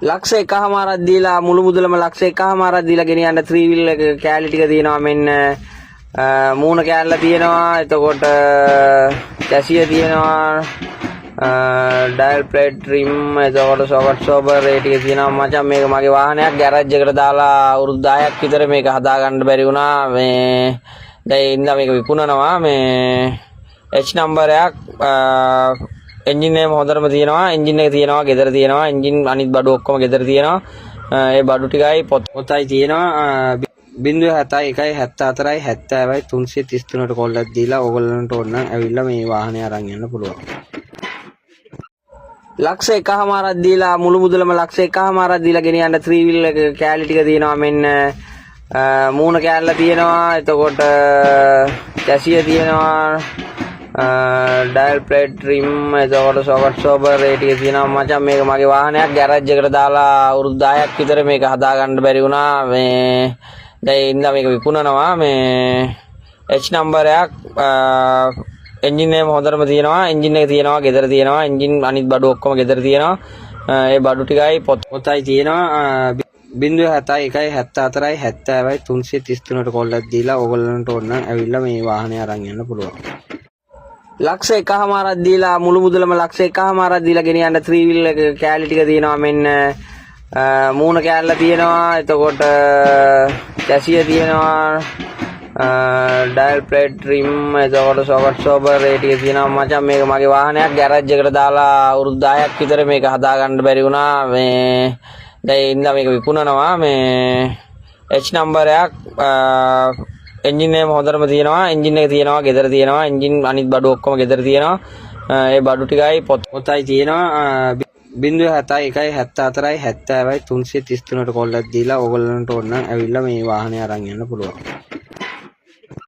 ලක්ෂ එකහමාරක් දීලා මුළු මුදලම ලක්ෂ එකහමාරක් දීලා ගෙනියන්න 3 wheel එක කෑලි ටික තියෙනවා මෙන්න මූණ කෑල්ල තියෙනවා එතකොට කැසිය තියෙනවා ඩයල් ප්ලේට් ට්‍රිම් එතකොට සොකට් සෝබර් ඒ ටික තියෙනවා මචං මේක මගේ වාහනයක් ගෑරේජ් එකට දාලා අවුරුදු 10ක් විතර මේක හදා ගන්න බැරි වුණා මේ දැන් ඉඳලා මේක විකුණනවා මේ H නම්බරයක් එන්ජින් එක හොඳටම තියෙනවා එන්ජින් එක තියෙනවා ගෙදර තියෙනවා එන්ජින් අනිත් බඩු ඔක්කොම ගෙදර තියෙනවා ඒ බඩු ටිකයි පොතයි තියෙනවා 07174යි 70යි 333ට කෝල්ලක් දීලා ඕගොල්ලන්ට ඕන නම් ඇවිල්ලා මේ වාහනේ අරන් යන්න පුළුවන් ලක්ෂ එකහමාරක් දීලා මුළු මුදලම ලක්ෂ එකහමාරක් දීලා ගෙනියන්න 3 wheel එක කෑලි ටික තියෙනවා මෙන්න මූණ කෑල්ල තියෙනවා එතකොට කැසිය තියෙනවා ඩයල් ප්ලේට් ට්‍රිම් එතකොට සොකට් සෝබර් ඒ ටික තියෙනවා මචං මේක මගේ වාහනයක් ගෑරේජ් එකට දාලා අවුරුදු 10ක් විතර මේක හදා ගන්න බැරි වුණා මේ දැන් ඉඳලා මේක විකුණනවා මේ H නම්බරයක් එන්ජින් එක හොඳටම තියෙනවා එන්ජින් එක තියෙනවා ගෙදර තියෙනවා එන්ජින් අනිත් බඩු ඔක්කොම ගෙදර තියෙනවා ඒ බඩු ටිකයි පොතයි තියෙනවා 07174යි 70යි 333ට කෝල්ලක් දීලා ඕගොල්ලන්ට ඕන නම් ඇවිල්ලා මේ වාහනේ අරන් යන්න පුළුවන් ලක්ෂ එකහමාරක් දීලා මුළු මුදලම ලක්ෂ එකහමාරක් දීලා ගෙනියන්න 3 wheel එක කෑලි ටික තියෙනවා මෙන්න මූණ කෑල්ල තියෙනවා එතකොට කැසිය තියෙනවා ඩයල් ප්ලේට් ට්‍රිම් එතකොට සොකට් සෝබර් ඒ ටික තියෙනවා මචං මේක මගේ වාහනයක් ගෑරේජ් එකට දාලා අවුරුදු 10ක් විතර මේක හදා ගන්න බැරි වුණා මේ දැන් ඉඳලා මේක විකුණනවා මේ H නම්බරයක් එන්ජින් එක හොඳටම තියෙනවා එන්ජින් එක තියෙනවා ගෙදර තියෙනවා එන්ජින් අනිත් බඩු ඔක්කොම ගෙදර තියෙනවා ඒ බඩු ටිකයි පොතයි තියෙනවා 07174යි 70යි 333ට කෝල්ලක් දීලා ඕගොල්ලන්ට ඕන නම් ඇවිල්ලා මේ වාහනේ අරන් යන්න පුළුවන්